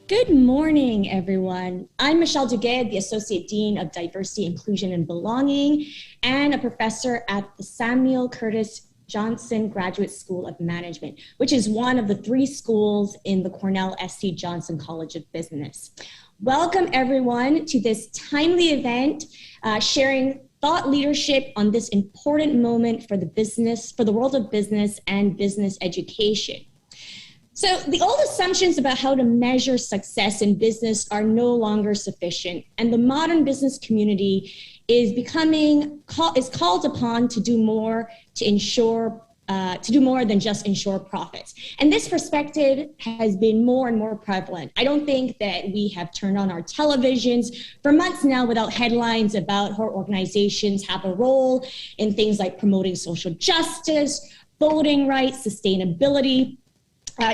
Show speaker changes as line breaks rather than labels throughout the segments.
Good morning, everyone. I'm Michelle Duguay, the Associate Dean of Diversity, Inclusion, and Belonging, and a professor at the Samuel Curtis Johnson Graduate School of Management, which is one of the 3 schools in the Cornell S.C. Johnson College of Business. Welcome, everyone, to this timely event, sharing thought leadership on this important moment for the world of business and business education. So the old assumptions about how to measure success in business are no longer sufficient, and the modern business community is called upon to do more than just ensure profits. And this perspective has been more and more prevalent. I don't think that we have turned on our televisions for months now without headlines about how organizations have a role in things like promoting social justice, voting rights, sustainability.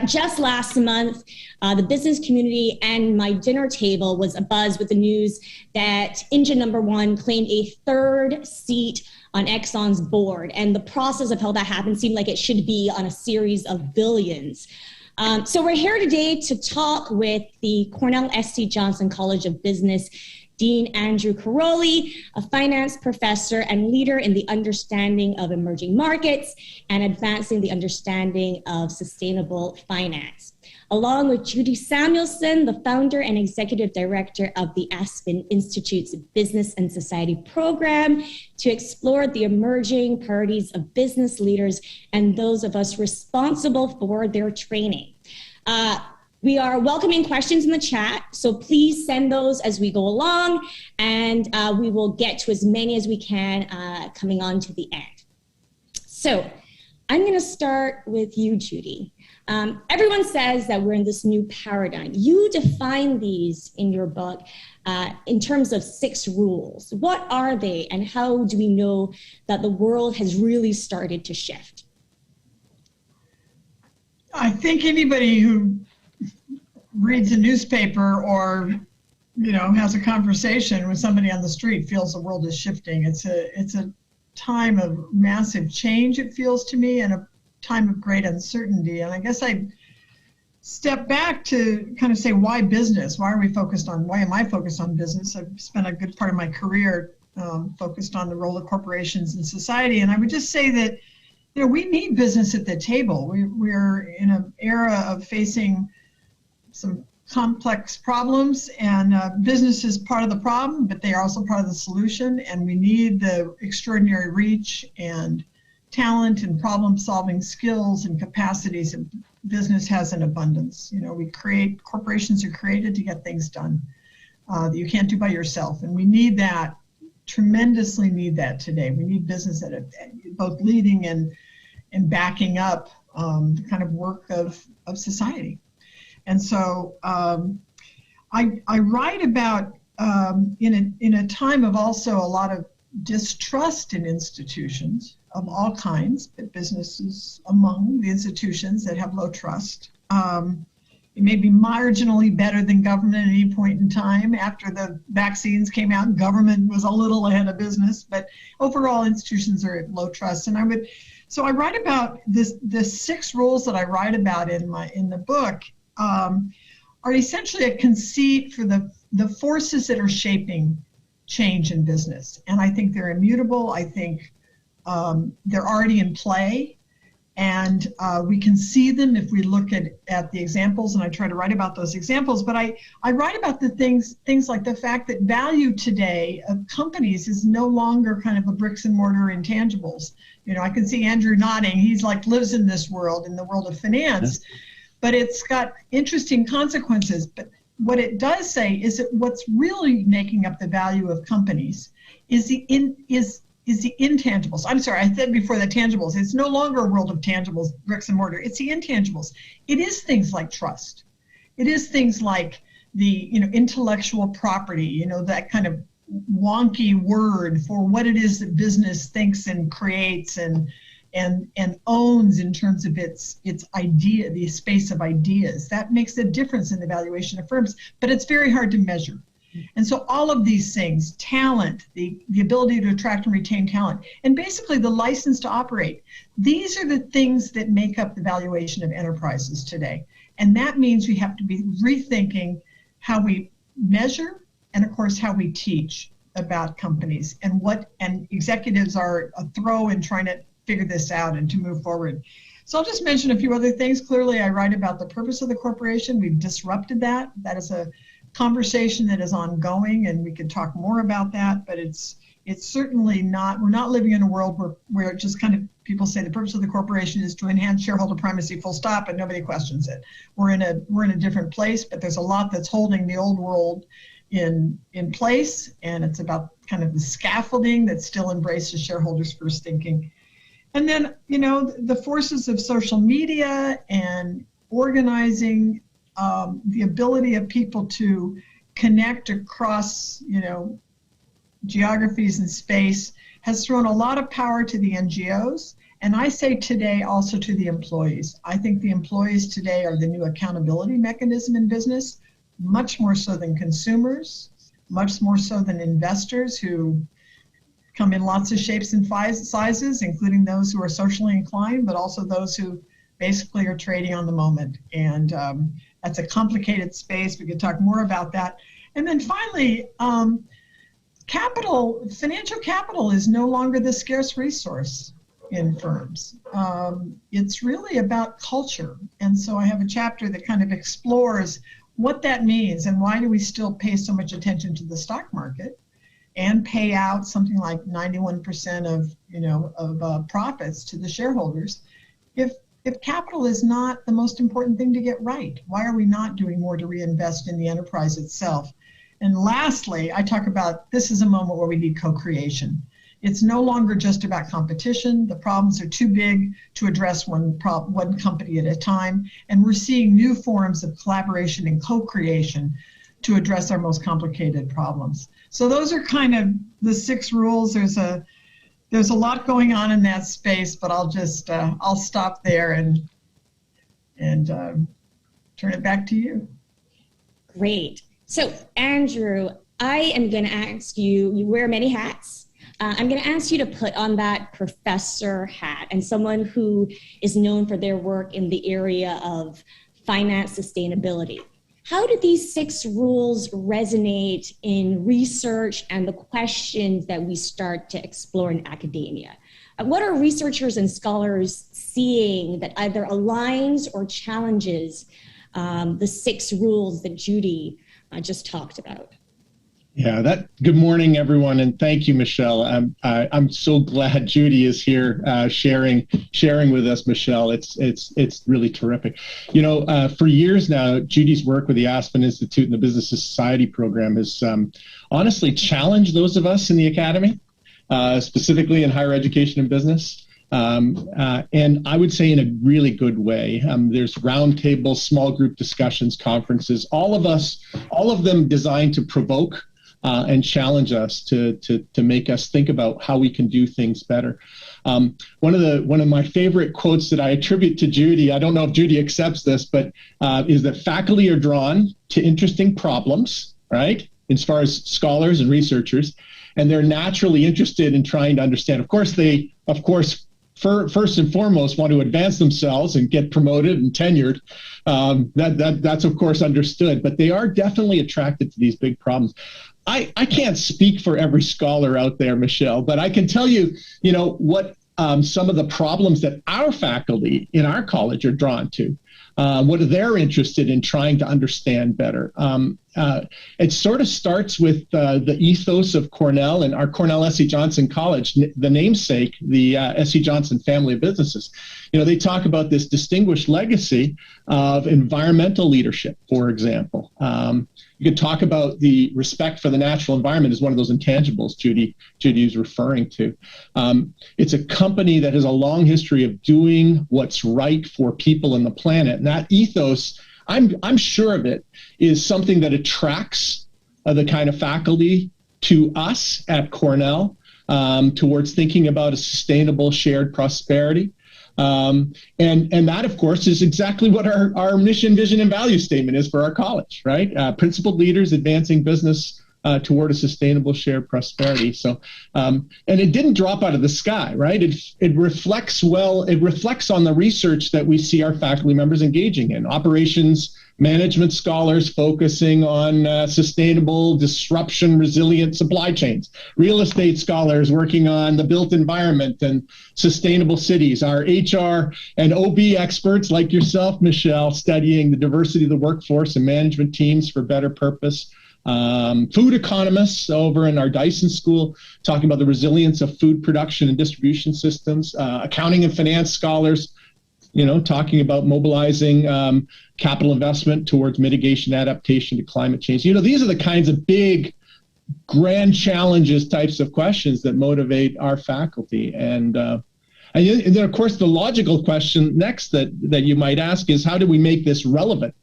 Just last month, the business community and my dinner table was abuzz with the news that engine number 1 claimed a 3rd seat on Exxon's board. And the process of how that happened seemed like it should be on a series of billions. So we're here today to talk with the Cornell S.C. Johnson College of Business Dean Andrew Caroli, a finance professor and leader in the understanding of emerging markets and advancing the understanding of sustainable finance, along with Judy Samuelson, the founder and executive director of the Aspen Institute's Business and Society program, to explore the emerging priorities of business leaders and those of us responsible for their training. We are welcoming questions in the chat, so please send those as we go along, and we will get to as many as we can coming on to the end. So I'm going to start with you, Judy. Everyone says that we're in this new paradigm. You define these in your book in terms of 6 rules. What are they, and how do we know that the world has really started to shift?
I think anybody who reads a newspaper or, has a conversation with somebody on the street feels the world is shifting. It's a time of massive change, it feels to me, and a time of great uncertainty. And I guess I step back to kind of say, why business? Why am I focused on business? I've spent a good part of my career focused on the role of corporations in society. And I would just say that, we need business at the table. We're in an era of facing some complex problems, and business is part of the problem, but they are also part of the solution, and we need the extraordinary reach and talent and problem-solving skills and capacities that business has in abundance. Corporations are created to get things done that you can't do by yourself, and we need that, tremendously need that today. We need business that are both leading and backing up the kind of work of society. And so I write about, in a time of also a lot of distrust in institutions of all kinds, but businesses among the institutions that have low trust. It may be marginally better than government at any point in time. After the vaccines came out, government was a little ahead of business, but overall institutions are at low trust. And so I write about the 6 rules that I write about in the book are essentially a conceit for the forces that are shaping change in business. And I think they're immutable. I think they're already in play. And we can see them if we look at the examples, and I try to write about those examples. But I write about the things like the fact that value today of companies is no longer kind of a bricks and mortar intangibles. I can see Andrew nodding. He's lives in this world, in the world of finance. Yes. But it's got interesting consequences. But what it does say is that what's really making up the value of companies is the intangibles. I'm sorry, I said before the tangibles. It's no longer a world of tangibles, bricks and mortar. It's the intangibles. It is things like trust. It is things like the intellectual property, that kind of wonky word for what it is that business thinks and creates and owns in terms of its idea, the space of ideas. That makes a difference in the valuation of firms, but it's very hard to measure. And so all of these things, talent, the ability to attract and retain talent, and basically the license to operate, these are the things that make up the valuation of enterprises today. And that means we have to be rethinking how we measure and, of course, how we teach about companies and executives are a throw in trying to figure this out and to move forward. So I'll just mention a few other things. Clearly, I write about the purpose of the corporation. We've disrupted that. That is a conversation that is ongoing, and we could talk more about that, but it's certainly not, we're not living in a world where it just kind of, people say the purpose of the corporation is to enhance shareholder primacy, full stop, and nobody questions it. We're in a different place, but there's a lot that's holding the old world in place, and it's about kind of the scaffolding that still embraces shareholders first thinking. And then, the forces of social media and organizing, the ability of people to connect across, geographies and space has thrown a lot of power to the NGOs. And I say today also to the employees. I think the employees today are the new accountability mechanism in business, much more so than consumers, much more so than investors who come in lots of shapes and sizes, including those who are socially inclined, but also those who basically are trading on the moment. And that's a complicated space. We could talk more about that. And then finally, financial capital is no longer the scarce resource in firms. It's really about culture. And so I have a chapter that kind of explores what that means and why do we still pay so much attention to the stock market and pay out something like 91% of profits to the shareholders if capital is not the most important thing to get right. Why are we not doing more to reinvest in the enterprise itself? And lastly, I talk about this is a moment where we need co-creation. It's no longer just about competition. The problems are too big to address one company at a time. And we're seeing new forms of collaboration and co-creation to address our most complicated problems. So those are kind of the 6 rules. There's a lot going on in that space, but I'll stop there and turn it back to you.
Great. So Andrew, I am going to ask you wear many hats. I'm going to ask you to put on that professor hat and someone who is known for their work in the area of finance sustainability. How do these 6 rules resonate in research and the questions that we start to explore in academia? What are researchers and scholars seeing that either aligns or challenges the 6 rules that Judy just talked about?
Yeah, good morning, everyone, and thank you, Michelle. I'm so glad Judy is here sharing with us, Michelle. It's really terrific. For years now, Judy's work with the Aspen Institute and the Business Society program has honestly challenged those of us in the academy, specifically in higher education and business. And I would say in a really good way. There's roundtables, small group discussions, conferences, all of them designed to provoke and challenge us to make us think about how we can do things better. One of my favorite quotes that I attribute to Judy, I don't know if Judy accepts this, but is that faculty are drawn to interesting problems, right? As far as scholars and researchers, and they're naturally interested in trying to understand. Of course, first and foremost want to advance themselves and get promoted and tenured. That's of course understood, but they are definitely attracted to these big problems. I can't speak for every scholar out there, Michelle, but I can tell you, what some of the problems that our faculty in our college are drawn to, what they're interested in trying to understand better. It sort of starts with the ethos of Cornell and our Cornell S.C. Johnson College, the namesake, the S.C. Johnson family of businesses. They talk about this distinguished legacy of environmental leadership, for example. You could talk about the respect for the natural environment as one of those intangibles Judy is referring to. It's a company that has a long history of doing what's right for people and the planet. And that ethos, I'm sure of it, is something that attracts the kind of faculty to us at Cornell towards thinking about a sustainable shared prosperity. And that, of course, is exactly what our mission, vision, and value statement is for our college, right? Principled leaders advancing business toward a sustainable shared prosperity. So, and it didn't drop out of the sky, right? It reflects on the research that we see our faculty members engaging in. Operations management scholars focusing on sustainable, disruption resilient supply chains. Real estate scholars working on the built environment and sustainable cities. Our HR and OB experts like yourself, Michelle, studying the diversity of the workforce and management teams for better purpose. Food economists over in our Dyson School talking about the resilience of food production and distribution systems. Accounting and finance scholars, talking about mobilizing capital investment towards mitigation, adaptation to climate change. These are the kinds of big, grand challenges types of questions that motivate our faculty. And then, of course, the logical question next that you might ask is, how do we make this relevant?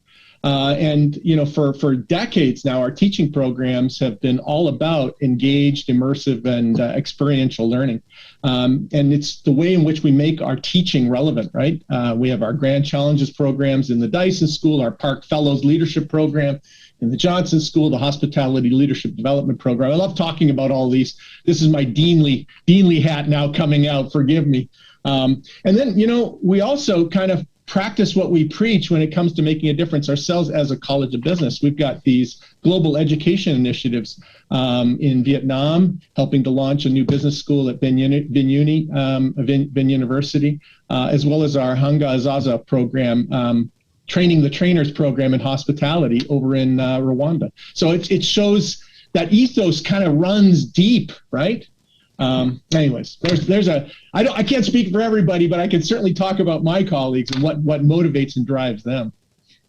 For decades now, our teaching programs have been all about engaged, immersive, and experiential learning. And it's the way in which we make our teaching relevant, right? We have our Grand Challenges programs in the Dyson School, our Park Fellows Leadership Program in the Johnson School, the Hospitality Leadership Development Program. I love talking about all these. This is my deanly hat now coming out, forgive me. And then, we also kind of practice what we preach when it comes to making a difference ourselves as a college of business. We've got these global education initiatives in Vietnam, helping to launch a new business school at Ben University, as well as our Hanga Azaza program, training the trainers program in hospitality over in Rwanda. So it shows that ethos kind of runs deep, right? Anyways, I can't speak for everybody, but I can certainly talk about my colleagues and what motivates and drives them.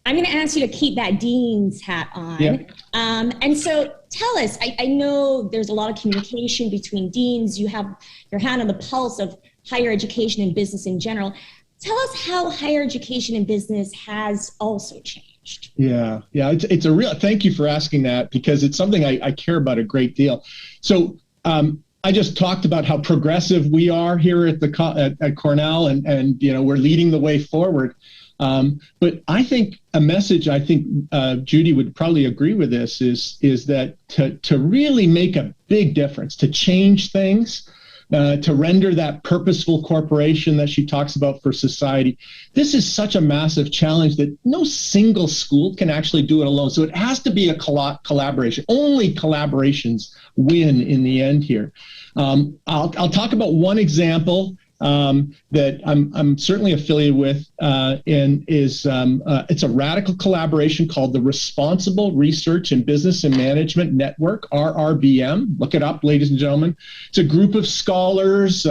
I'm going to ask you to keep that dean's hat on.
Yeah.
And so tell us, I know there's a lot of communication between deans. You have your hand on the pulse of higher education and business in general. Tell us how higher education and business has also changed.
Yeah. It's a real, thank you for asking that, because it's something I care about a great deal. So, I just talked about how progressive we are here at Cornell, and we're leading the way forward. But I think a message, Judy would probably agree with this, is that to really make a big difference, to change things, to render that purposeful corporation that she talks about for society, this is such a massive challenge that no single school can actually do it alone. So it has to be a collaboration. Only collaborations win in the end here. I'll talk about one example that I'm certainly affiliated with, and it's a radical collaboration called the Responsible Research in Business and Management Network, RRBM. Look it up, ladies and gentlemen. It's a group of scholars,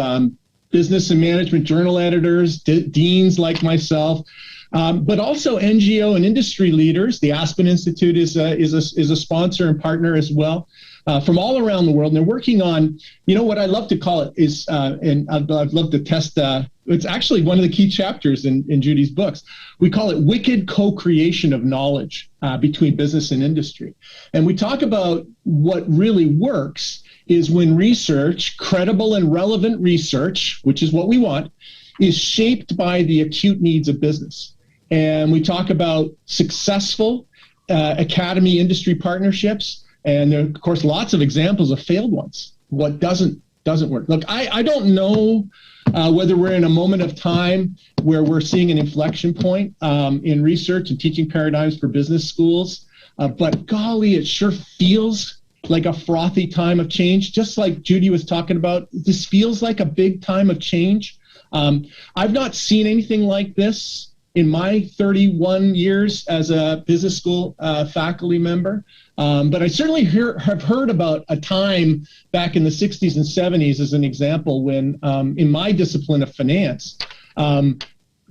business and management journal editors, deans like myself, but also NGO and industry leaders. The Aspen Institute is a sponsor and partner as well. From all around the world, and they're working on, what I love to call it is, and I'd love to test, it's actually one of the key chapters in Judy's books. We call it wicked co-creation of knowledge between business and industry. And we talk about what really works is when research, credible and relevant research, which is what we want, is shaped by the acute needs of business. And we talk about successful academy industry partnerships. And there are, of course, lots of examples of failed ones. What doesn't work. Look, I don't know whether we're in a moment of time where we're seeing an inflection point in research and teaching paradigms for business schools. But golly, it sure feels like a frothy time of change. Just like Judy was talking about, this feels like a big time of change. I've not seen anything like this in my 31 years as a business school faculty member. But I certainly have heard about a time back in the 60s and 70s as an example when in my discipline of finance,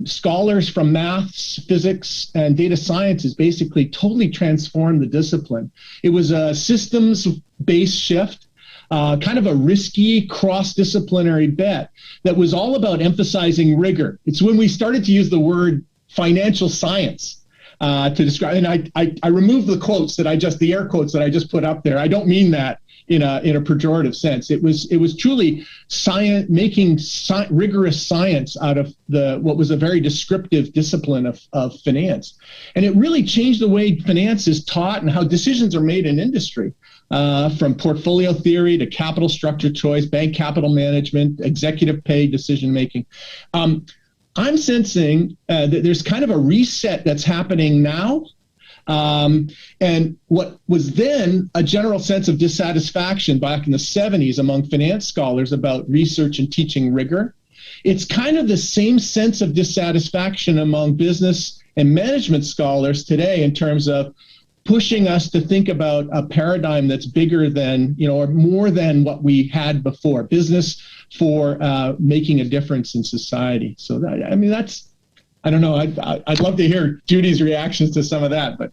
scholars from maths, physics, and data sciences basically totally transformed the discipline. It was a systems-based shift, kind of a risky cross-disciplinary bet that was all about emphasizing rigor. It's when we started to use the word financial science to describe, and I removed the air quotes that I just put up there. I don't mean that in a pejorative sense. It was truly science, making rigorous science out of what was a very descriptive discipline of finance, and it really changed the way finance is taught and how decisions are made in industry. from portfolio theory to capital structure choice, bank capital management, executive pay, decision making. I'm sensing that there's kind of a reset that's happening now. And what was then a general sense of dissatisfaction back in the 70s among finance scholars about research and teaching rigor, it's kind of the same sense of dissatisfaction among business and management scholars today in terms of pushing us to think about a paradigm that's bigger than, or more than what we had before. Business for making a difference in society. So I don't know. I'd love to hear Judy's reactions to some of that, but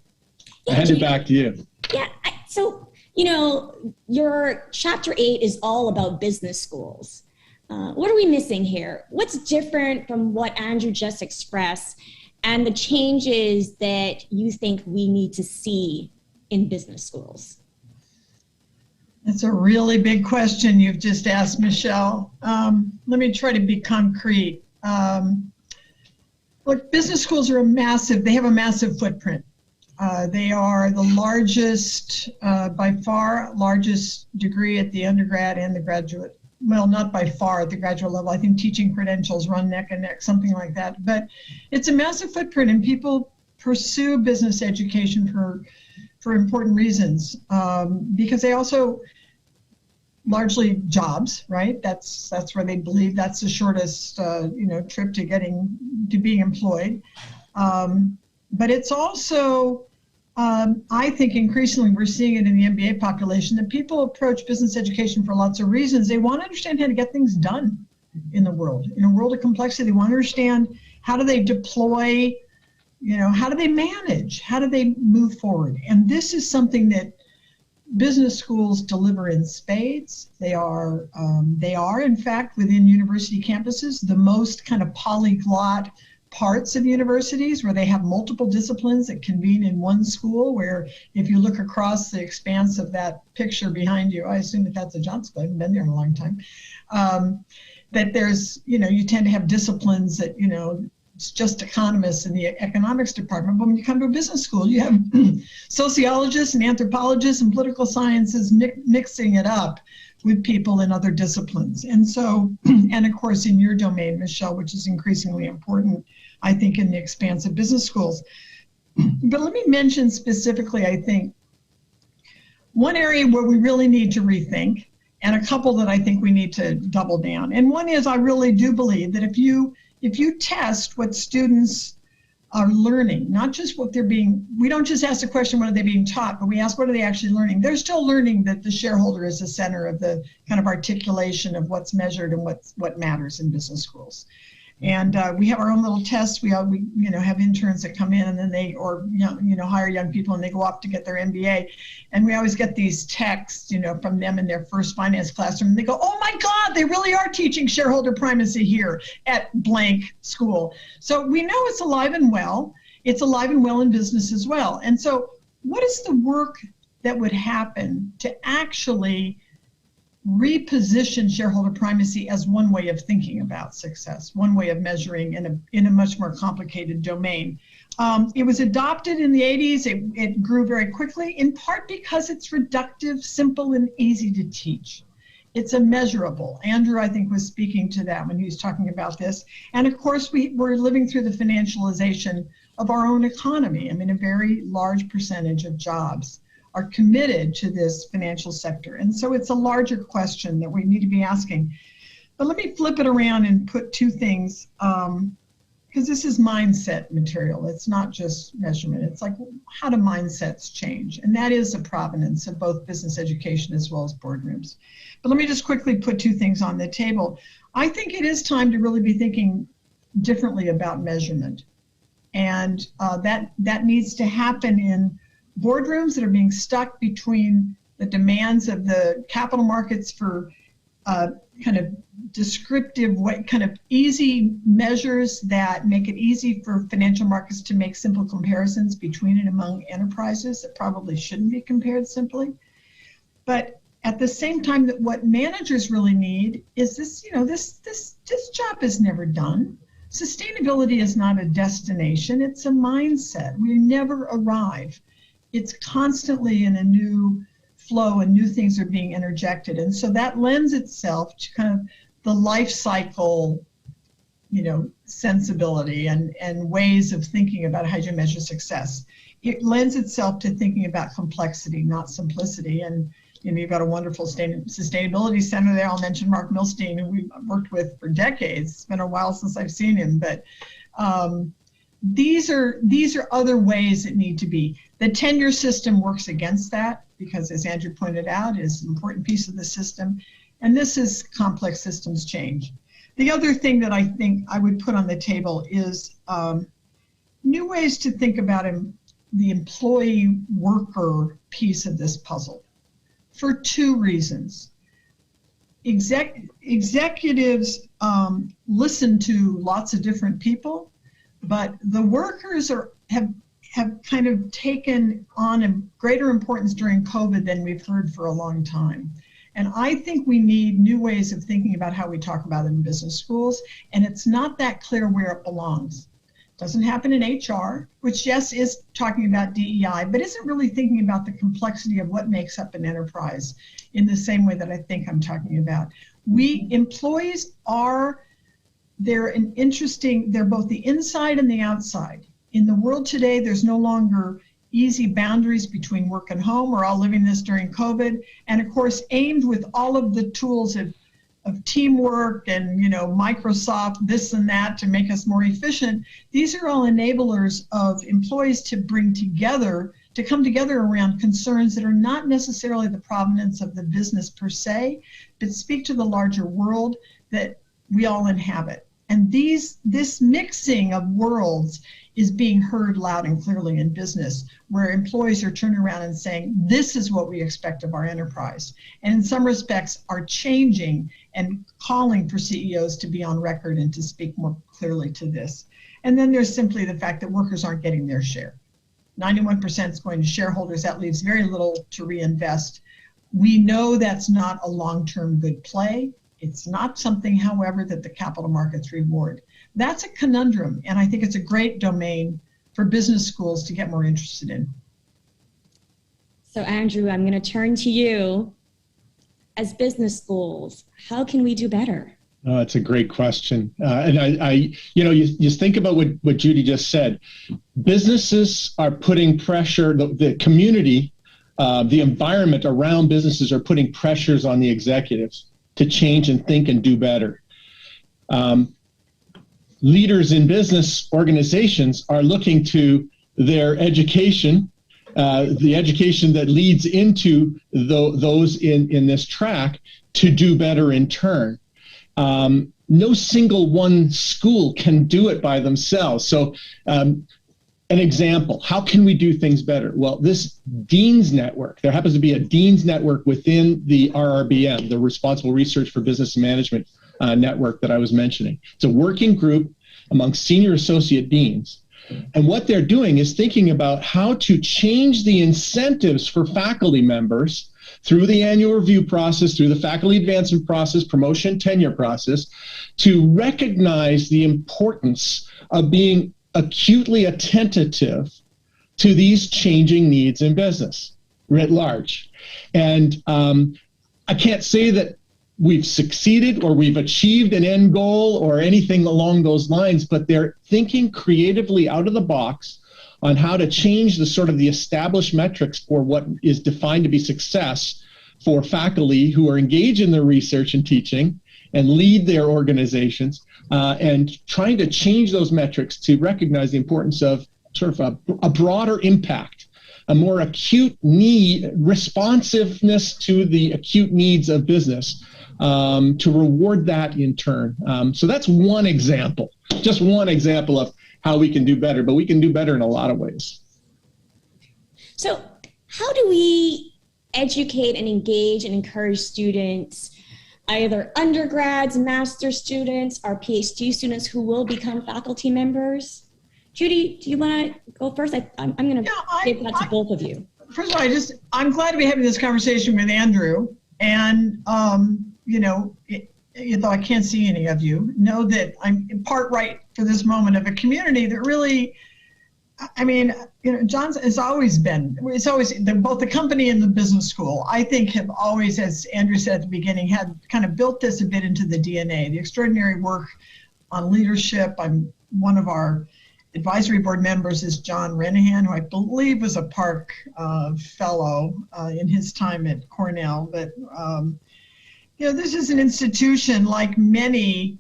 I hand it back to you.
Yeah. So, your chapter 8 is all about business schools. What are we missing here? What's different from what Andrew just expressed and the changes that you think we need to see in business schools?
That's a really big question you've just asked, Michelle. Let me try to be concrete. Look, business schools are they have a massive footprint. They are the largest, by far, largest degree at the undergrad and the graduate. Well, not by far at the graduate level. I think teaching credentials run neck and neck, something like that. But it's a massive footprint, and people pursue business education for important reasons, because they also largely jobs, right? That's where they believe that's the shortest trip to being employed. But it's also, I think increasingly we're seeing it in the MBA population, that people approach business education for lots of reasons. They want to understand how to get things done in the world. In a world of complexity, they want to understand how do they deploy, how do they manage, how do they move forward? And this is something that business schools deliver in spades. They are, in fact, within university campuses, the most kind of polyglot parts of universities, where they have multiple disciplines that convene in one school, where if you look across the expanse of that picture behind you, I assume that that's a Johnson School, I haven't been there in a long time, that there's, you tend to have disciplines that, it's just economists in the economics department. But when you come to a business school, you have sociologists and anthropologists and political sciences mixing it up with people in other disciplines. And so, and of course in your domain, Michelle, which is increasingly important, I think, in the expanse of business schools. But let me mention specifically, I think, one area where we really need to rethink, and a couple that I think we need to double down. And one is, I really do believe that if you test what students are learning, not just what we don't just ask the question, what are they being taught, but we ask, what are they actually learning? They're still learning that the shareholder is the center of the kind of articulation of what's measured and what matters in business schools. And we have our own little tests. We have interns that come in, and then they hire young people, and they go off to get their MBA. And we always get these texts, from them in their first finance classroom. And they go, oh my God, they really are teaching shareholder primacy here at blank school. So we know it's alive and well. It's alive and well in business as well. And so what is the work that would happen to actually reposition shareholder primacy as one way of thinking about success, one way of measuring in a much more complicated domain? It was adopted in the 80s. It grew very quickly, in part because it's reductive, simple, and easy to teach. It's immeasurable. Andrew, I think, was speaking to that when he was talking about this. And of course, we're living through the financialization of our own economy. I mean, a very large percentage of jobs are committed to this financial sector. And so it's a larger question that we need to be asking. But let me flip it around and put two things, because this is mindset material. It's not just measurement. It's like, how do mindsets change? And that is the provenance of both business education as well as boardrooms. But let me just quickly put two things on the table. I think it is time to really be thinking differently about measurement. And that needs to happen in boardrooms that are being stuck between the demands of the capital markets for kind of descriptive, kind of easy measures that make it easy for financial markets to make simple comparisons between and among enterprises that probably shouldn't be compared simply. But at the same time, that what managers really need is this, this job is never done. Sustainability is not a destination, it's a mindset. We never arrive. It's constantly in a new flow and new things are being interjected. And so that lends itself to kind of the life cycle, sensibility and ways of thinking about how you measure success. It lends itself to thinking about complexity, not simplicity. And you've got a wonderful sustainability center there. I'll mention Mark Milstein, who we've worked with for decades. It's been a while since I've seen him, but these are other ways that need to be. The tenure system works against that because, as Andrew pointed out, is an important piece of the system. And this is complex systems change. The other thing that I think I would put on the table is new ways to think about the employee-worker piece of this puzzle for two reasons. Executives listen to lots of different people, but the workers have kind of taken on a greater importance during COVID than we've heard for a long time. And I think we need new ways of thinking about how we talk about it in business schools, and it's not that clear where it belongs. It doesn't happen in HR, which yes is talking about DEI, but isn't really thinking about the complexity of what makes up an enterprise in the same way that I think I'm talking about. Employees they're both the inside and the outside. In the world today, there's no longer easy boundaries between work and home. We're all living this during COVID. And of course, aimed with all of the tools of teamwork and, Microsoft, this and that to make us more efficient. These are all enablers of employees to come together around concerns that are not necessarily the provenance of the business per se, but speak to the larger world that we all inhabit. And this mixing of worlds is being heard loud and clearly in business, where employees are turning around and saying, this is what we expect of our enterprise. And in some respects are changing and calling for CEOs to be on record and to speak more clearly to this. And then there's simply the fact that workers aren't getting their share. 91% is going to shareholders. That leaves very little to reinvest. We know that's not a long-term good play. It's not something, however, that the capital markets reward. That's a conundrum, and I think it's a great domain for business schools to get more interested in.
So Andrew, I'm going to turn to you. As business schools, how can we do better?
Oh, it's a great question. And you think about what Judy just said. Businesses are putting pressure, the community, the environment around businesses are putting pressures on the executives to change and think and do better. Leaders in business organizations are looking to their education, the education that leads into those in this track to do better in turn. No single one school can do it by themselves. So an example, how can we do things better? Well, this Dean's Network, there happens to be a Dean's Network within the RRBM, the Responsible Research for Business Management network that I was mentioning. It's a working group among senior associate deans. And what they're doing is thinking about how to change the incentives for faculty members through the annual review process, through the faculty advancement process, promotion, tenure process, to recognize the importance of being acutely attentive to these changing needs in business writ large. And I can't say that we've succeeded or we've achieved an end goal or anything along those lines, but they're thinking creatively out of the box on how to change the established metrics for what is defined to be success for faculty who are engaged in their research and teaching and lead their organizations, and trying to change those metrics to recognize the importance of a broader impact, a more acute need, responsiveness to the acute needs of business, to reward that in turn. So that's one example, just one example of how we can do better, but we can do better in a lot of ways.
So how do we educate and engage and encourage students, either undergrads, master students, or PhD students who will become faculty members? Judy, do you want to go first? I'm going to give that to both of you.
First of all, I'm glad to be having this conversation with Andrew. And, though I can't see any of you, know that I'm in part right for this moment of a community that really I mean, John's has always been, both the company and the business school, I think have always, as Andrew said at the beginning, had kind of built this a bit into the DNA. The extraordinary work on leadership. One of our advisory board members is John Renahan, who I believe was a Park fellow in his time at Cornell. But, this is an institution like many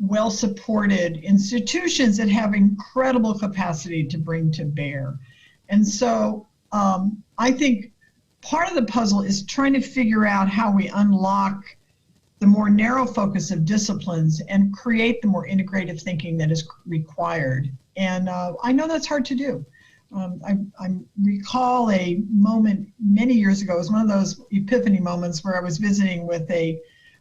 well-supported institutions that have incredible capacity to bring to bear. And so I think part of the puzzle is trying to figure out how we unlock the more narrow focus of disciplines and create the more integrative thinking that is required. And I know that's hard to do. I recall a moment many years ago. It was one of those epiphany moments where I was visiting with a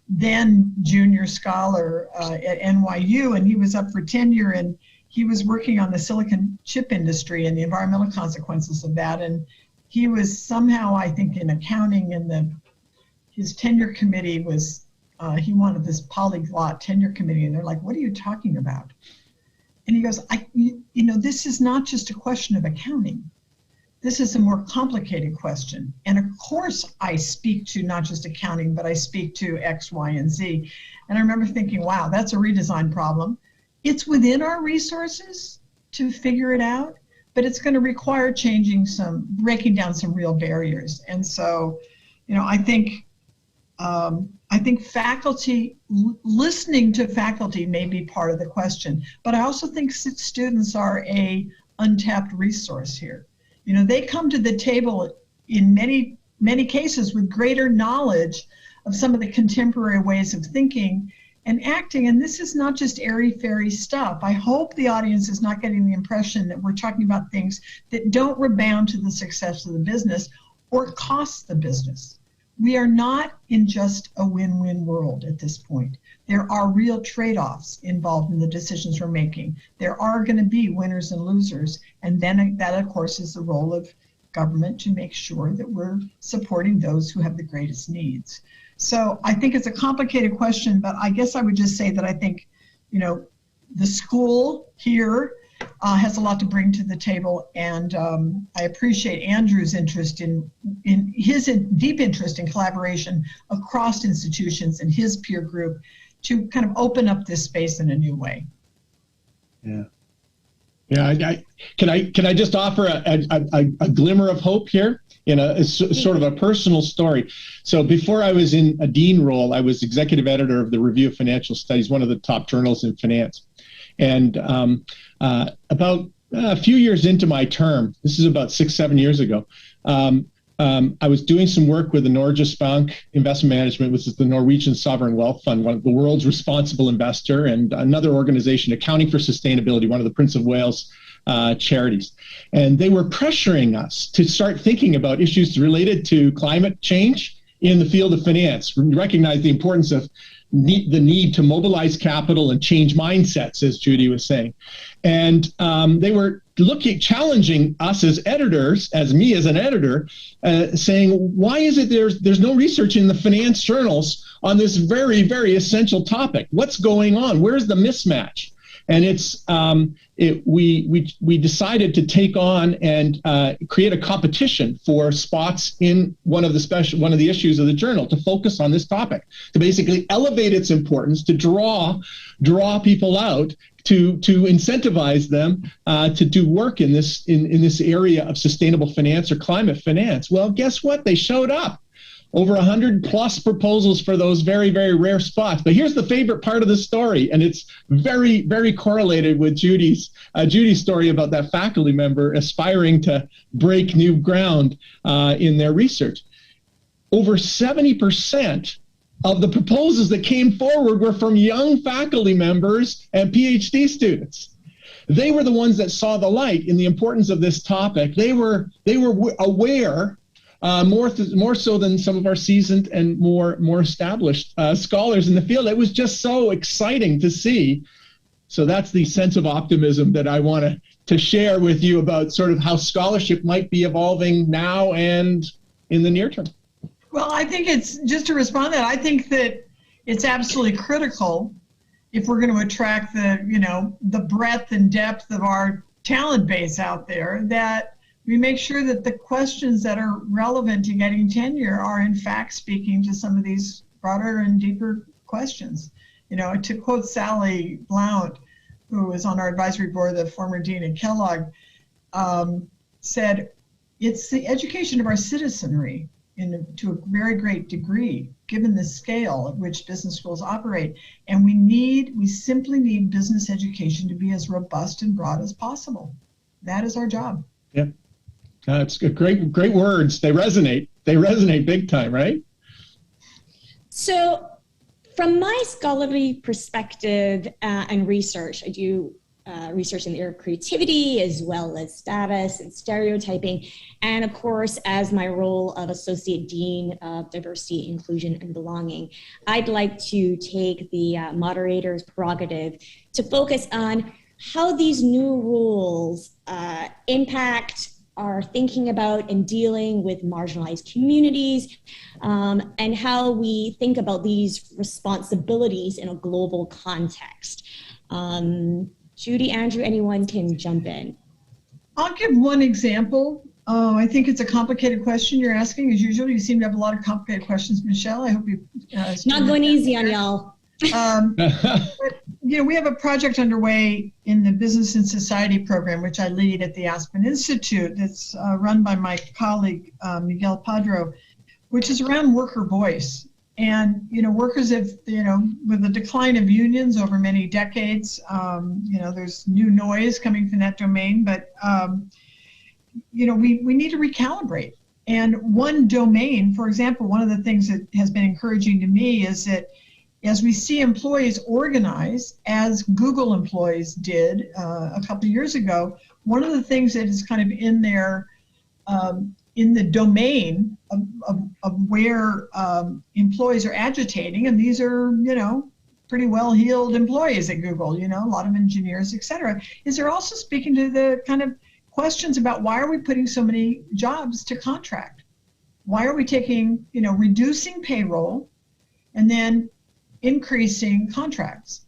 then junior scholar at NYU, and he was up for tenure, and he was working on the silicon chip industry and the environmental consequences of that. And he was somehow, I think, in accounting, and his tenure committee was, he wanted this polyglot tenure committee, and they're like, "What are you talking about?" And he goes, this is not just a question of accounting. This is a more complicated question. And of course, I speak to not just accounting, but I speak to X, Y, and Z. And I remember thinking, wow, that's a redesign problem. It's within our resources to figure it out, but it's going to require breaking down some real barriers. And so, I think faculty, listening to faculty may be part of the question, but I also think students are a untapped resource here. They come to the table in many, many cases with greater knowledge of some of the contemporary ways of thinking and acting. And this is not just airy-fairy stuff. I hope the audience is not getting the impression that we're talking about things that don't rebound to the success of the business or cost the business. We are not in just a win-win world at this point. There are real trade-offs involved in the decisions we're making. There are going to be winners and losers, and then that, of course, is the role of government to make sure that we're supporting those who have the greatest needs. So I think it's a complicated question, but I guess I would just say that I think, the school here has a lot to bring to the table, and I appreciate Andrew's interest in his deep interest in collaboration across institutions and his peer group to kind of open up this space in a new way.
Yeah. Can I just offer a glimmer of hope here in a sort of a personal story? So before I was in a dean role, I was executive editor of the Review of Financial Studies, one of the top journals in finance. And about a few years into my term, this is about 6-7 years ago, I was doing some work with the Norges Bank Investment Management, which is the Norwegian Sovereign Wealth Fund, one of the world's responsible investor, and another organization, Accounting for Sustainability, one of the Prince of Wales charities. And they were pressuring us to start thinking about issues related to climate change in the field of finance, recognize the importance of the need to mobilize capital and change mindsets, as Judy was saying. And they were challenging us as editors, as me as an editor, saying, why is it there's no research in the finance journals on this very, very essential topic? What's going on? Where's the mismatch? And we decided to take on and create a competition for spots in one of the issues of the journal to focus on this topic, to basically elevate its importance, to draw people out, to incentivize them to do work in this area of sustainable finance or climate finance. Well, guess what? They showed up. Over 100 plus proposals for those very, very rare spots. But here's the favorite part of the story, and it's very, very correlated with Judy's story about that faculty member aspiring to break new ground in their research. Over 70% of the proposals that came forward were from young faculty members and PhD students. They were the ones that saw the light in the importance of this topic. They were aware. More so than some of our seasoned and more established scholars in the field. It was just so exciting to see. So that's the sense of optimism that I want to share with you about sort of how scholarship might be evolving now and in the near term.
Well, I think it's, just to respond to that, I think that it's absolutely critical if we're going to attract the breadth and depth of our talent base out there, that we make sure that the questions that are relevant to getting tenure are in fact speaking to some of these broader and deeper questions. You know, to quote Sally Blount, who was on our advisory board, the former dean at Kellogg, said, it's the education of our citizenry to a very great degree, given the scale at which business schools operate. And we simply need business education to be as robust and broad as possible. That is our job.
Yeah. It's great words. They resonate big time, right?
So from my scholarly perspective and research, I do research in the area of creativity as well as status and stereotyping. And of course, as my role of Associate Dean of Diversity, Inclusion, and Belonging, I'd like to take the moderator's prerogative to focus on how these new rules impact our thinking about and dealing with marginalized communities, and how we think about these responsibilities in a global context. Judy, Andrew, anyone can jump in.
I'll give one example. I think it's a complicated question you're asking. As usual, you seem to have a lot of complicated questions, Michelle. I hope you...
Not going easy on y'all.
But, you know, we have a project underway in the Business and Society program, which I lead at the Aspen Institute. That's run by my colleague, Miguel Padro, which is around worker voice. And, you know, workers have, you know, with the decline of unions over many decades, you know, there's new noise coming from that domain. But, you know, we need to recalibrate. And one domain, for example, one of the things that has been encouraging to me is that as we see employees organize, as Google employees did a couple of years ago, one of the things that is kind of in their in the domain of where employees are agitating, and these are, you know, pretty well-heeled employees at Google, you know, a lot of engineers, et cetera, is they're also speaking to the kind of questions about why are we putting so many jobs to contract? Why are we taking, you know, reducing payroll and then increasing contracts?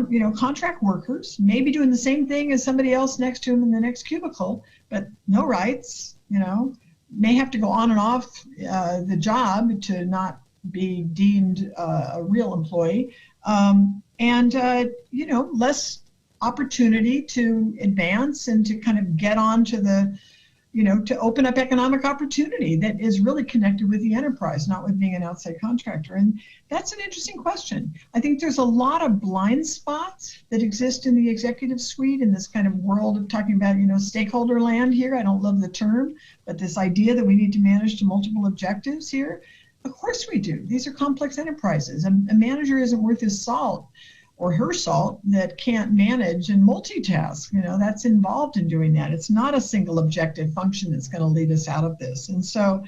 You know, contract workers may be doing the same thing as somebody else next to them in the next cubicle, but no rights, you know, may have to go on and off the job to not be deemed a real employee, and you know, less opportunity to advance and to kind of get on to the, you know, to open up economic opportunity that is really connected with the enterprise, not with being an outside contractor. And that's an interesting question. I think there's a lot of blind spots that exist in the executive suite in this kind of world of talking about, you know, stakeholder land here. I don't love the term, but this idea that we need to manage to multiple objectives here. Of course we do. These are complex enterprises. A manager isn't worth his salt or her salt that can't manage and multitask. You know, that's involved in doing that. It's not a single objective function that's going to lead us out of this. And so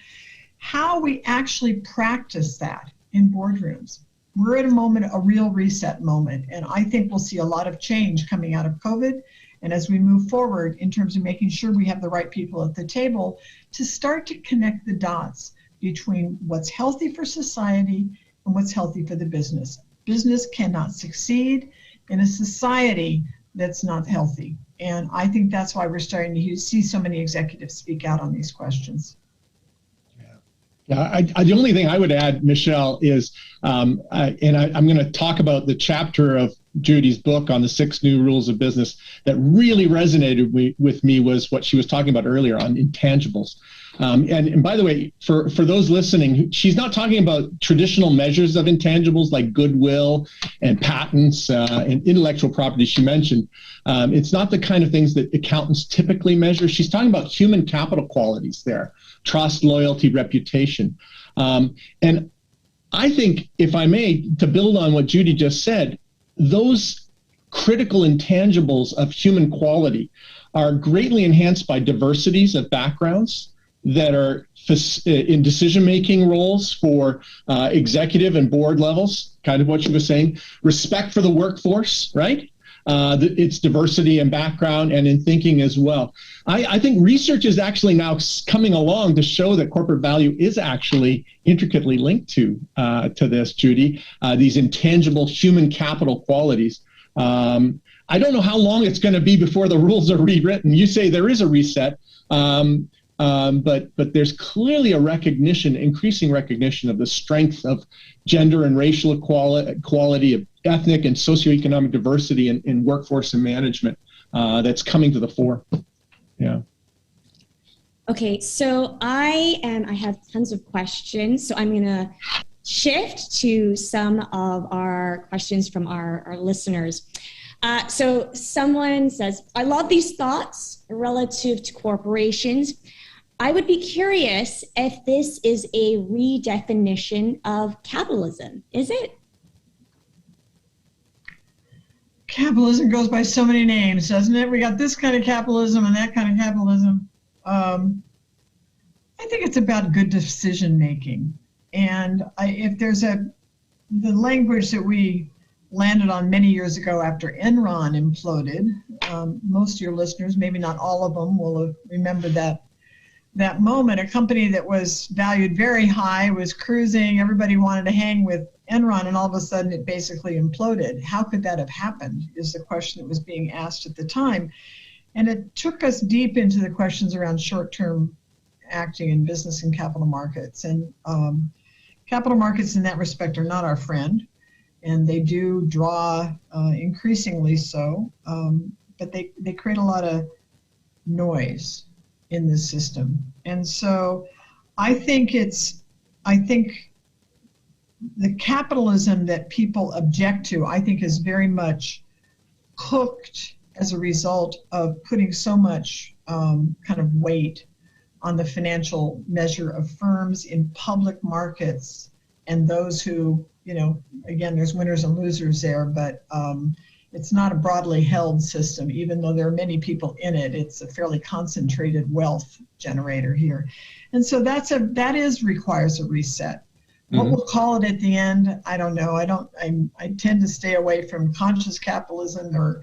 how we actually practice that in boardrooms, we're at a moment, a real reset moment. And I think we'll see a lot of change coming out of COVID. And as we move forward in terms of making sure we have the right people at the table to start to connect the dots between what's healthy for society and what's healthy for the business. Business cannot succeed in a society that's not healthy. And I think that's why we're starting to see so many executives speak out on these questions.
Yeah, the only thing I would add, Michelle, is, I'm going to talk about the chapter of Judy's book on the 6 new rules of business that really resonated with me was what she was talking about earlier on intangibles. And by the way, for those listening, she's not talking about traditional measures of intangibles like goodwill and patents and intellectual property she mentioned. It's not the kind of things that accountants typically measure. She's talking about human capital qualities there: trust, loyalty, reputation. And I think, if I may, to build on what Judy just said, those critical intangibles of human quality are greatly enhanced by diversities of backgrounds that are in decision-making roles for executive and board levels, kind of what you were saying, respect for the workforce, right? It's diversity in background and in thinking as well. I think research is actually now coming along to show that corporate value is actually intricately linked to this, Judy, these intangible human capital qualities I don't know how long it's going to be before the rules are rewritten. You say there is a reset, but there's clearly a recognition, increasing recognition of the strength of gender and racial equality, of ethnic and socioeconomic diversity in workforce and management that's coming to the fore. Yeah.
Okay, so I have tons of questions, so I'm going to shift to some of our questions from our listeners. So someone says, I love these thoughts relative to corporations. I would be curious if this is a redefinition of capitalism. Is it?
Capitalism goes by so many names, doesn't it? We got this kind of capitalism and that kind of capitalism. I think it's about good decision making. And if there's the language that we landed on many years ago after Enron imploded, most of your listeners, maybe not all of them, will remember that moment. A company that was valued very high, was cruising, everybody wanted to hang with Enron, and all of a sudden it basically imploded. How could that have happened is the question that was being asked at the time. And it took us deep into the questions around short-term acting in business and capital markets. And capital markets in that respect are not our friend, and they do draw increasingly so, but they create a lot of noise in this system. And so I think the capitalism that people object to, I think, is very much cooked as a result of putting so much kind of weight on the financial measure of firms in public markets and those who, again, there's winners and losers there, but it's not a broadly held system. Even though there are many people in it, it's a fairly concentrated wealth generator here. And so that requires a reset. Mm-hmm. What we'll call it at the end, I don't know. I tend to stay away from conscious capitalism or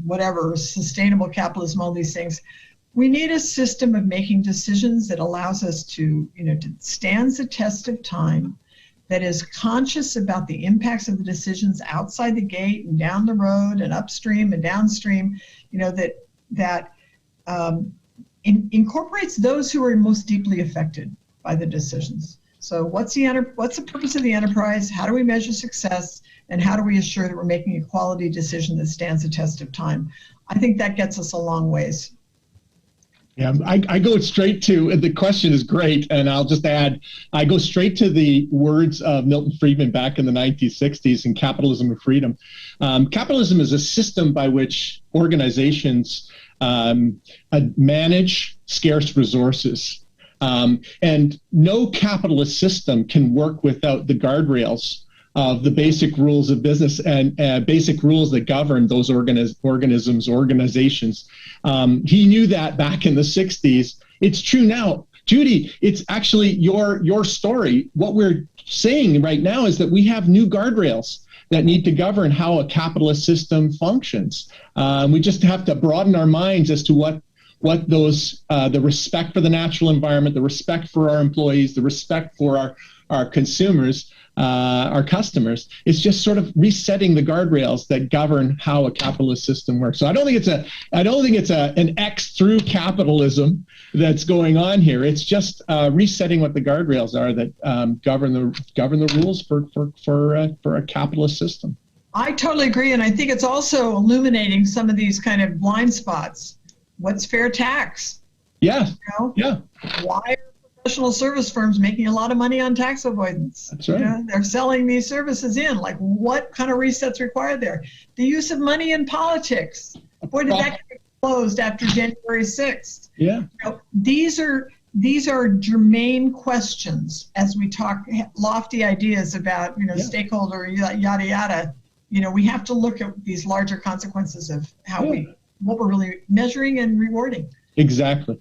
whatever, sustainable capitalism, all these things. We need a system of making decisions that allows us to stands the test of time, that is conscious about the impacts of the decisions outside the gate and down the road and upstream and downstream, that incorporates those who are most deeply affected by the decisions. So what's the purpose of the enterprise? How do we measure success? And how do we assure that we're making a quality decision that stands the test of time? I think that gets us a long ways.
Yeah, I go straight to, the question is great, and I'll just add, I go straight to the words of Milton Friedman back in the 1960s in Capitalism and Freedom. Capitalism is a system by which organizations manage scarce resources. And no capitalist system can work without the guardrails of the basic rules of business and basic rules that govern those organizations. He knew that back in the 60s. It's true now. Judy, it's actually your story. What we're saying right now is that we have new guardrails that need to govern how a capitalist system functions. We just have to broaden our minds as to what those, the respect for the natural environment, the respect for our employees, the respect for our consumers, our customers. It's just sort of resetting the guardrails that govern how a capitalist system works. So I don't think it's an X through capitalism that's going on here. It's just resetting what the guardrails are that govern the rules for a capitalist system.
I totally agree, and I think it's also illuminating some of these kind of blind spots. What's fair tax?
Yeah. Yeah.
Why are professional service firms making a lot of money on tax avoidance?
That's right.
They're selling these services in. Like, what kind of resets required there? The use of money in politics. Boy, did that get closed after January 6th.
Yeah.
These are germane questions as we talk lofty ideas about stakeholder yada yada. We have to look at these larger consequences of how what we're really measuring and rewarding.
Exactly.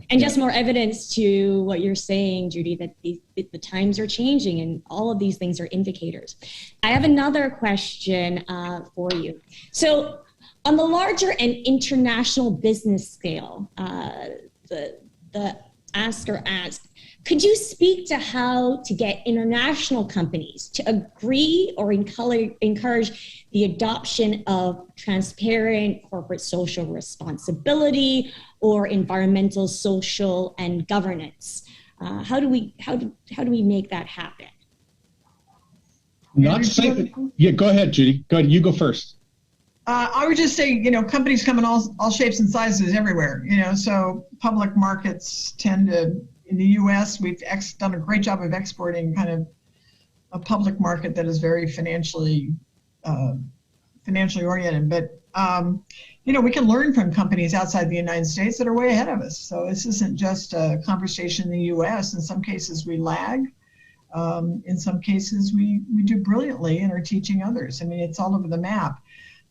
And just more evidence to what you're saying, Judy, that the times are changing and all of these things are indicators. I have another question for you. So on the larger and international business scale, the ask or ask, could you speak to how to get international companies to agree or encourage the adoption of transparent corporate social responsibility or environmental, social, and governance? How do we make that happen?
Not saying, yeah, go ahead, Judy. Go ahead, you go first.
I would just say, companies come in all shapes and sizes everywhere, so public markets tend to, in the U.S., we've done a great job of exporting kind of a public market that is very financially oriented. But, we can learn from companies outside the United States that are way ahead of us. So this isn't just a conversation in the U.S. In some cases, we lag. In some cases, we do brilliantly and are teaching others. I mean, it's all over the map.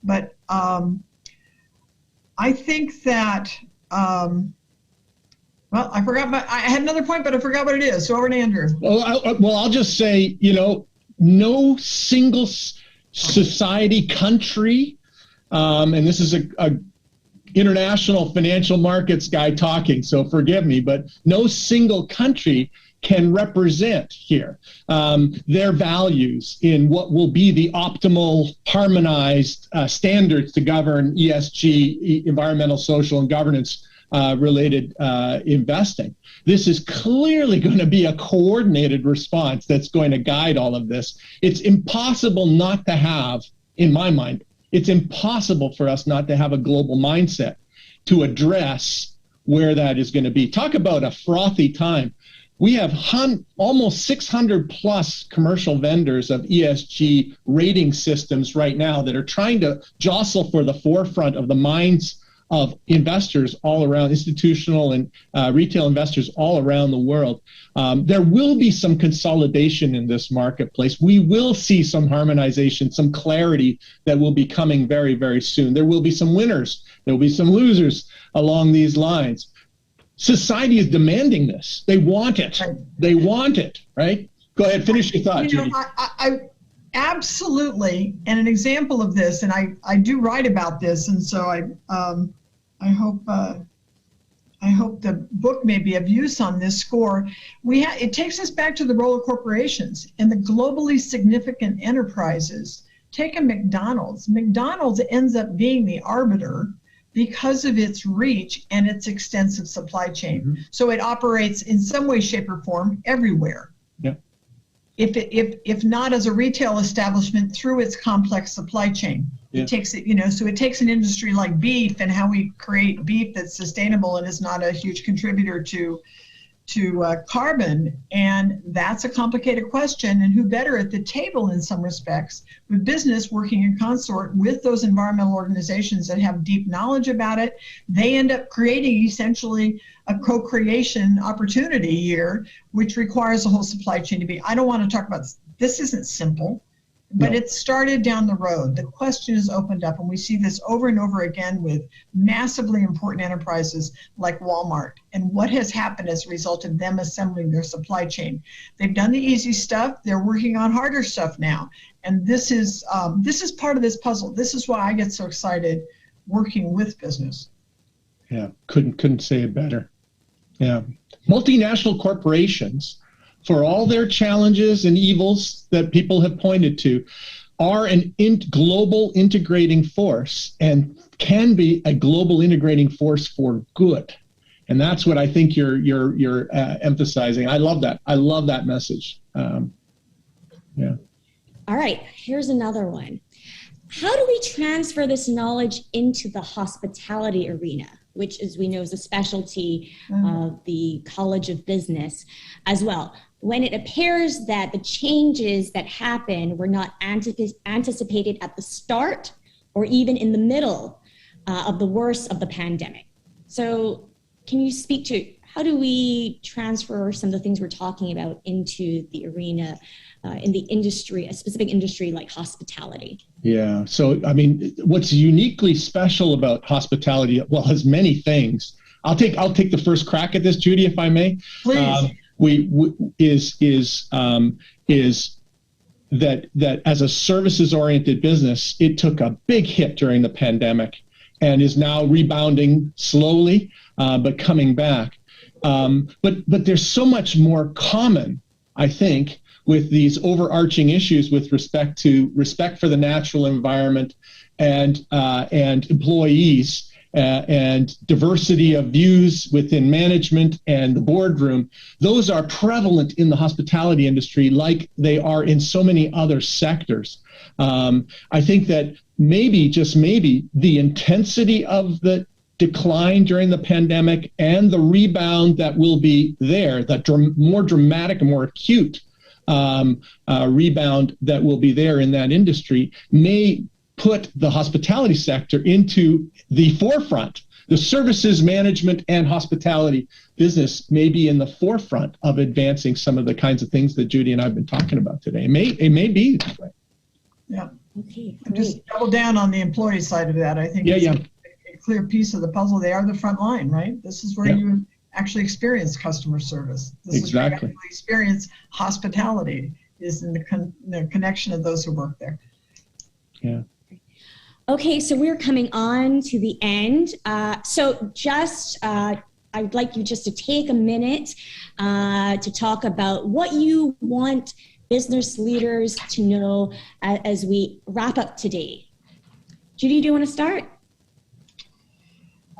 But I think that, I had another point, but I forgot what it is. So over to Andrew.
Well, I'll just say, no single society, country, and this is a international financial markets guy talking, so forgive me, but no single country can represent here their values in what will be the optimal harmonized standards to govern ESG, environmental, social, and governance related investing. This is clearly going to be a coordinated response that's going to guide all of this. It's impossible not to have, in my mind, it's impossible for us not to have a global mindset to address where that is going to be. Talk about a frothy time. We have almost 600 plus commercial vendors of ESG rating systems right now that are trying to jostle for the forefront of the minds of investors all around, institutional and retail investors all around the world. There will be some consolidation in this marketplace. We will see some harmonization, some clarity that will be coming very, very soon. There will be some winners. There will be some losers along these lines. Society is demanding this. They want it. They want it, right? Go ahead, finish your thought, Judy.
I absolutely, and an example of this, and I do write about this, and so I hope the book may be of use on this score. It takes us back to the role of corporations and the globally significant enterprises. Take a McDonald's. McDonald's ends up being the arbiter because of its reach and its extensive supply chain. Mm-hmm. So it operates in some way, shape, or form everywhere.
Yeah.
If not as a retail establishment, through its complex supply chain. Yeah. It takes it, so it takes an industry like beef and how we create beef that's sustainable and is not a huge contributor to carbon, and that's a complicated question. And who better at the table in some respects with business working in consort with those environmental organizations that have deep knowledge about it. They end up creating essentially a co-creation opportunity here, which requires the whole supply chain to be. I don't want to talk about this. Isn't simple. But it started down the road. The question is opened up, and we see this over and over again with massively important enterprises like Walmart. And what has happened as a result of them assembling their supply chain? They've done the easy stuff. They're working on harder stuff now. And this is part of this puzzle. This is why I get so excited working with business.
Yeah, couldn't say it better. Yeah, multinational corporations, for all their challenges and evils that people have pointed to, are an global integrating force and can be a global integrating force for good. And that's what I think you're emphasizing. I love that. I love that message. Yeah. All
right, here's another one. How do we transfer this knowledge into the hospitality arena, which, as we know, is a specialty of the College of Business as well, when it appears that the changes that happen were not anticipated at the start or even in the middle of the worst of the pandemic? So can you speak to how do we transfer some of the things we're talking about into the arena in the industry, a specific industry like hospitality?
Yeah. So, I mean, what's uniquely special about hospitality, well, has many things. I'll take the first crack at this, Judy, if I may.
Please.
Is that as a services-oriented business, it took a big hit during the pandemic and is now rebounding slowly, but coming back. But there's so much more common, I think, with these overarching issues with respect for the natural environment and employees and diversity of views within management and the boardroom. Those are prevalent in the hospitality industry like they are in so many other sectors. I think that maybe, just maybe, the intensity of the decline during the pandemic and the rebound that will be there, the more dramatic and more acute rebound that will be there in that industry, may put the hospitality sector into the forefront. The services management and hospitality business may be in the forefront of advancing some of the kinds of things that Judy and I have been talking about today. It may be that way.
Yeah.
Okay,
just double down on the employee side of that. I think it's a clear piece of the puzzle. They are the front line, right? This is where you actually experience customer service. This is where you actually experience hospitality, is in the connection of those who work there.
Yeah.
Okay, so we're coming on to the end. So just, I'd like you just to take a minute to talk about what you want business leaders to know as we wrap up today. Judy, do you want to start?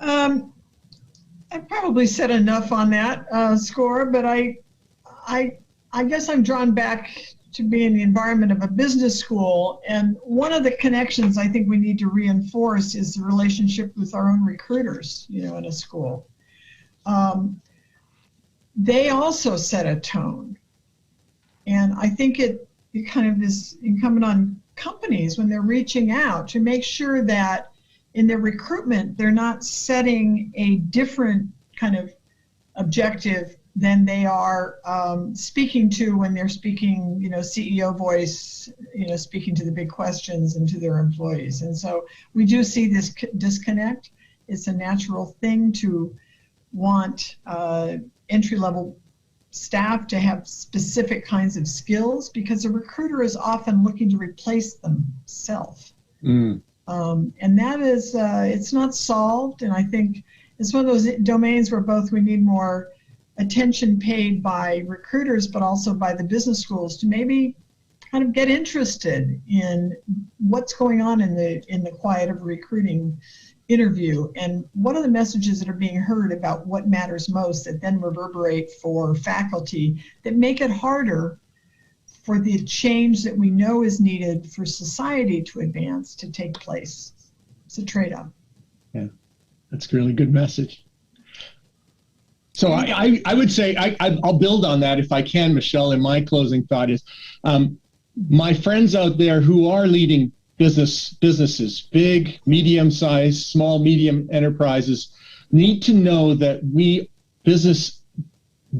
I probably said enough on that score, but I guess I'm drawn back to be in the environment of a business school. And one of the connections I think we need to reinforce is the relationship with our own recruiters, in a school. They also set a tone. And I think it kind of is incumbent on companies when they're reaching out to make sure that in their recruitment, they're not setting a different kind of objective than they are speaking to when they're speaking, CEO voice, speaking to the big questions and to their employees. And so we do see this disconnect. It's a natural thing to want entry-level staff to have specific kinds of skills because a recruiter is often looking to replace themselves. And that is, it's not solved. And I think it's one of those domains where both we need more attention paid by recruiters, but also by the business schools to maybe kind of get interested in what's going on in the quiet of a recruiting interview and what are the messages that are being heard about what matters most that then reverberate for faculty that make it harder for the change that we know is needed for society to advance to take place. It's a trade-off.
Yeah, that's a really good message. So I would say, I'll build on that if I can, Michelle, and my closing thought is, my friends out there who are leading businesses, big, medium-sized, small, medium enterprises, need to know that we business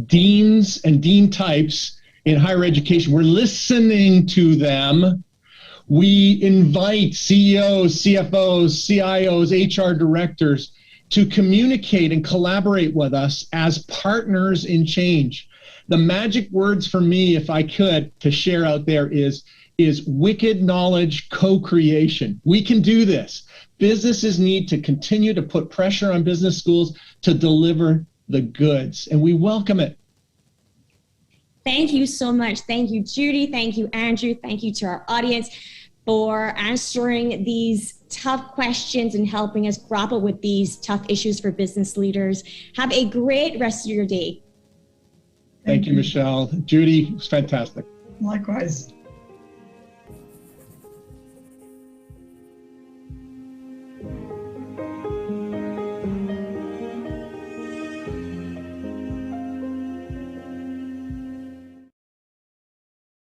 deans and dean types in higher education, we're listening to them. We invite CEOs, CFOs, CIOs, HR directors to communicate and collaborate with us as partners in change. The magic words for me, if I could, to share out there is wicked knowledge co-creation. We can do this. Businesses need to continue to put pressure on business schools to deliver the goods, and we welcome it.
Thank you so much. Thank you, Judy. Thank you, Andrew. Thank you to our audience for answering these tough questions and helping us grapple with these tough issues for business leaders. Have a great rest of your day.
Thank you, Michelle. Judy, it was fantastic.
Likewise.